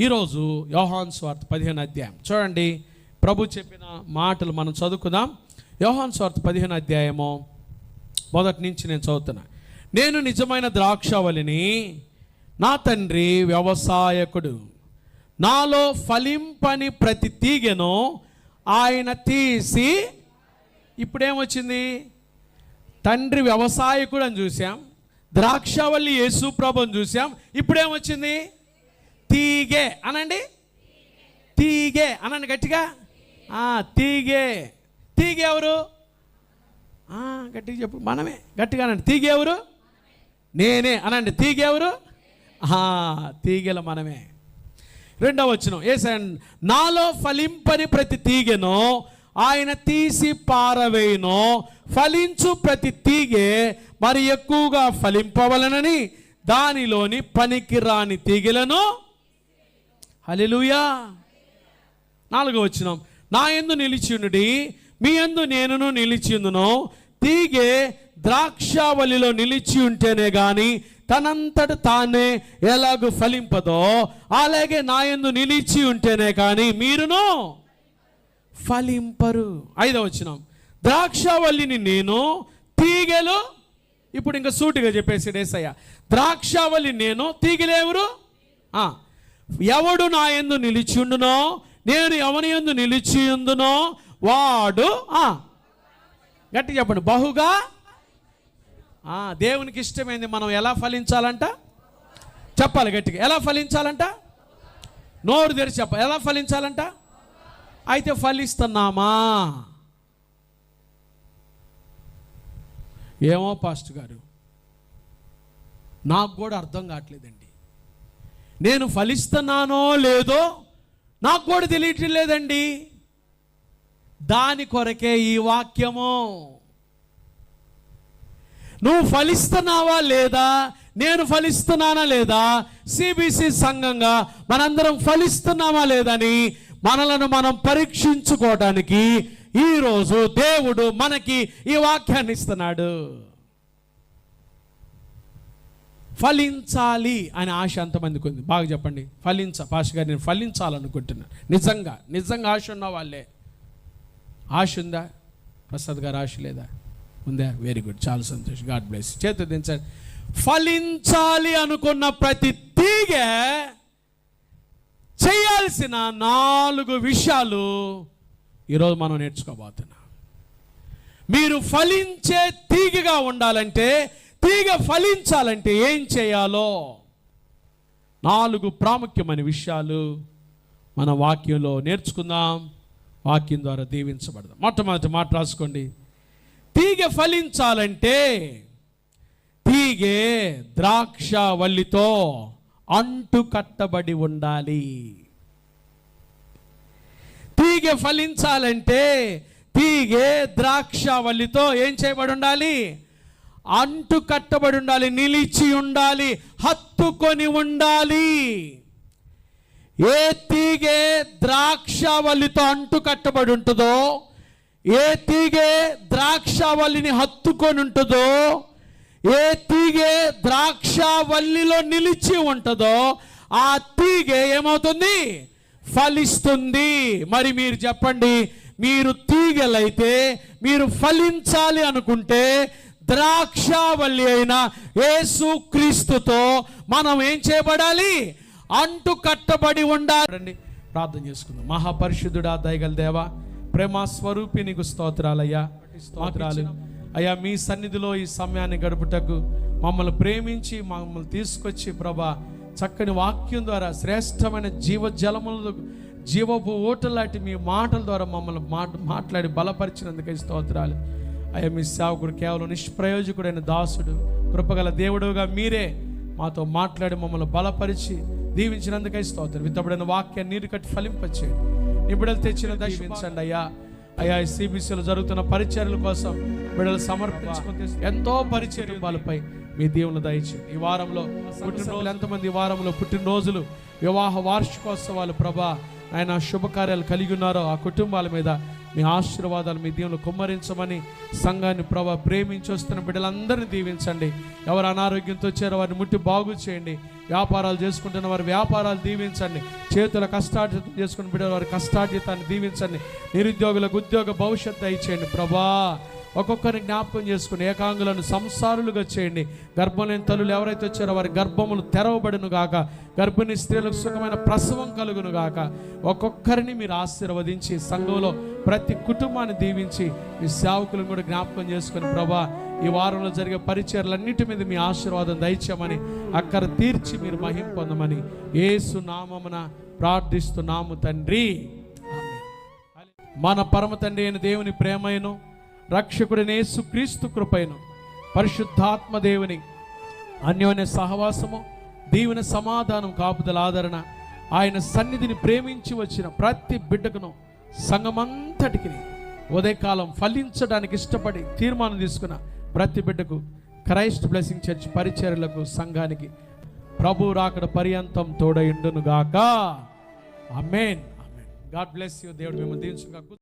ఈరోజు యోహాను సువార్త 15వ అధ్యాయం చూడండి. ప్రభు చెప్పిన మాటలు మనం చదువుకుందాం. యోహాను సువార్త 15వ అధ్యాయము మొదటి నుంచి నేను చదువుతున్నా. నేను నిజమైన ద్రాక్షావళిని, నా తండ్రి వ్యవసాయకుడు. నాలో ఫలింపని ప్రతి తీగెను ఆయన తీసి, ఇప్పుడేమొచ్చింది? తండ్రి వ్యవసాయకుడు అని చూసాం, ద్రాక్షావళి యేసు ప్రభుని చూసాం. ఇప్పుడేమొచ్చింది? తీగే అనండి, తీగే అనండి గట్టిగా. తీగే. తీగ ఎవరు? గట్టిగా చెప్పు. మనమే. గట్టిగా అనండి. తీగ ఎవరు? నేనే అనండి. తీగ ఎవరు? తీగెల మనమే. రెండవ వచనం, యేసయ్య నాలో ఫలింపని ప్రతి తీగెను ఆయన తీసి పారవేయును, ఫలించు ప్రతి తీగె మరి ఎక్కువగా ఫలింపవలనని దానిలోని పనికిరాని తీగెలను. హల్లెలూయా. 4వ వచనం, నా యందు నిలిచియుండుడి, మీ యందు నేనును నిలిచియుందును. తీగె ద్రాక్షావళిలో నిలిచి ఉంటేనే గాని తనంతట తానే ఎలాగూ ఫలింపదో, అలాగే నా యందు నిలిచి ఉంటేనే కానీ మీరును ఫలింపరు. 5వ వచనం, ద్రాక్షావళిని నేను, తీగెలు. ఇప్పుడు ఇంకా సూటిగా చెప్పేసాడు యేసయ్య. ద్రాక్షావళి నేను, తీగెలెవరు? ఎవడు నా యందు నిలిచి ఉండునో, నేను ఎవని యందు నిలిచి ఉందునో వాడు, గట్టి చెప్పండి, బహుగా. దేవునికి ఇష్టమైంది మనం ఎలా ఫలించాలంట? చెప్పాలి గట్టిగా. ఎలా ఫలించాలంట? నోరు తెరిచి చెప్ప. ఎలా ఫలించాలంట? అయితే ఫలిస్తున్నామా? ఏమో పాస్టర్ గారు, నాకు కూడా అర్థం కావట్లేదండి. నేను ఫలిస్తున్నానో లేదో నాకు కూడా తెలియటం లేదండి. దాని కొరకే ఈ వాక్యము. నువ్వు ఫలిస్తున్నావా లేదా, నేను ఫలిస్తున్నానా లేదా, సిబిసి సంఘంగా మనందరం ఫలిస్తున్నామా లేదని మనలను మనం పరీక్షించుకోవడానికి ఈరోజు దేవుడు మనకి ఈ వాక్యాన్ని ఇస్తున్నాడు. ఫలించాలి అనే ఆశ ఎంతమందికి ఉంది? బాగా చెప్పండి. పాస్టర్ గారు నేను ఫలించాలనుకుంటున్నాను. నిజంగా ఆశ ఉన్న వాళ్ళే. ఆశ ఉందా? ప్రసాద్ గారు ఆశ లేదా? ఉందా? వెరీ గుడ్, చాలా సంతోషం. God bless. చేతులు దించండి. ఫలించాలి అనుకున్న ప్రతి తీగ చేయాల్సిన 4 విషయాలు ఈరోజు మనం నేర్చుకోబోతున్నాం. మీరు ఫలించే తీగగా ఉండాలంటే, తీగ ఫలించాలంటే ఏం చేయాలో 4 ప్రాముఖ్యమైన విషయాలు మన వాక్యంలో నేర్చుకుందాం. వాక్యం ద్వారా దీవించబడదాం. మొట్టమొదటి మాట రాసుకోండి. తీగ ఫలించాలంటే తీగె ద్రాక్షావల్లితో అంటు కట్టబడి ఉండాలి. తీగె ఫలించాలంటే తీగె ద్రాక్షావల్లితో ఏం చేయబడి ఉండాలి? అంటు కట్టబడి ఉండాలి, నిలిచి ఉండాలి, హత్తుకొని ఉండాలి. ఏ తీగె ద్రాక్షావల్లితో అంటు కట్టబడి ఉంటుందో, ఏ తీగె ద్రాక్షావల్లిని హత్తుకొని ఉంటుందో, ఏ తీగె ద్రాక్షావల్లిలో నిలిచి ఉంటుందో ఆ తీగె ఏమవుతుంది? ఫలిస్తుంది. మరి మీరు చెప్పండి, మీరు తీగెలైతే, మీరు ఫలించాలి అనుకుంటే ద్రాక్షావల్లి అయిన యేసు క్రీస్తుతో మనం ఏం చేయబడాలి? అంటు కట్టబడి ఉండాలి. ప్రార్థన చేసుకుందాం. మహాపరిశుద్ధుడా, దయగల దేవా, ప్రేమ స్వరూపి, నీకు స్తోత్రాలయ్యా. స్తోత్రాలు అయ్యా. మీ సన్నిధిలో ఈ సమయాన్ని గడుపుటకు మమ్మల్ని ప్రేమించి మమ్మల్ని తీసుకొచ్చి ప్రభా చక్కని వాక్యం ద్వారా శ్రేష్టమైన జీవజలములు, జీవపు ఓటలాంటి మీ మాటల ద్వారా మమ్మల్ని మాట్లాడి బలపరిచినందుకై స్తోత్రాలు అయ్యా. మీ సేవకుడు కేవలం నిష్ప్రయోజకుడైన దాసుడు, కృపగల దేవుడుగా మీరే మాతో మాట్లాడి మమ్మల్ని బలపరిచి దీవించినందుకై స్తోత్రం. విత్తబడిన వాక్యాన్ని నీరు కట్టి ఫలింపచేయండి. నిబిడలు తెచ్చిన దర్శించండి అయ్యా. అయ్యా, సిబిసిలో జరుగుతున్న పరిచర్యల కోసం బిడ్డలు సమర్పించుకుంటే ఎంతో పరిచర్య వాళ్ళపై మీ దేవుని దయచేయండి. ఈ వారంలో పుట్టినరోజులు ఎంతమంది, ఈ వారంలో పుట్టినరోజులు, వివాహ వార్షికోత్సవాలు ప్రభా ఆయన శుభకార్యాలు కలిగి ఉన్నారో ఆ కుటుంబాల మీద మీ ఆశీర్వాదాలు మీ దేవుని కుమ్మరించమని సంఘాన్ని ప్రభా ప్రేమించి వస్తున్న బిడ్డలందరినీ దీవించండి. ఎవరు అనారోగ్యంతో వచ్చారో వారిని ముట్టి బాగు చేయండి. వ్యాపారాలు చేసుకుంటున్న వారి వ్యాపారాలు దీవించండి. చేతుల కష్టార్జితం చేసుకుని బిడ్డల వారి కష్టార్జితాన్ని దీవించండి. నిరుద్యోగులకు ఉద్యోగ భవిష్యత్తు ఇచ్చేయండి ప్రభా. ఒక్కొక్కరిని జ్ఞాపకం చేసుకుని ఏకాంగులను సంసారులుగా చేయండి. గర్భం లేని తల్లులు ఎవరైతే వచ్చారో వారి గర్భములు తెరవబడును గాక. గర్భిణీ స్త్రీలకు సుఖమైన ప్రసవం కలుగును గాక. ఒక్కొక్కరిని మీరు ఆశీర్వదించి సంఘంలో ప్రతి కుటుంబాన్ని దీవించి మీ సేవకులను కూడా జ్ఞాపకం చేసుకుని ప్రభా, ఈ వారంలో జరిగే పరిచర్లన్నిటి మీద మీ ఆశీర్వాదం దయచేయమని, అక్కర తీర్చి మీరు మహిమ పొందమని యేసు నామమున ప్రార్థిస్తున్నాము తండ్రి. ఆమేన్. మన పరమ తండ్రి అయిన దేవుని ప్రేమయను, రక్షకుడైన యేసు క్రీస్తు కృపైను, పరిశుద్ధాత్మ దేవుని అన్యోన్య సహవాసము, దీవెన, సమాధానం, కాపుదల, ఆదరణ, ఆయన సన్నిధిని ప్రేమించి వచ్చిన ప్రతి బిడ్డకును సంఘమంతటికి ఉదయకాలం ఫలించడానికి ఇష్టపడి తీర్మానం తీసుకున్న ప్రతి బిడ్డకు క్రైస్ట్ బ్లెస్సింగ్ చర్చ్ పరిచర్యలకు సంఘానికి ప్రభు రాకడ పర్యంతం తోడయుండును గాక. Amen. Amen. God bless you. దేవుడు మిమ్మల్ని దీవించుగాక.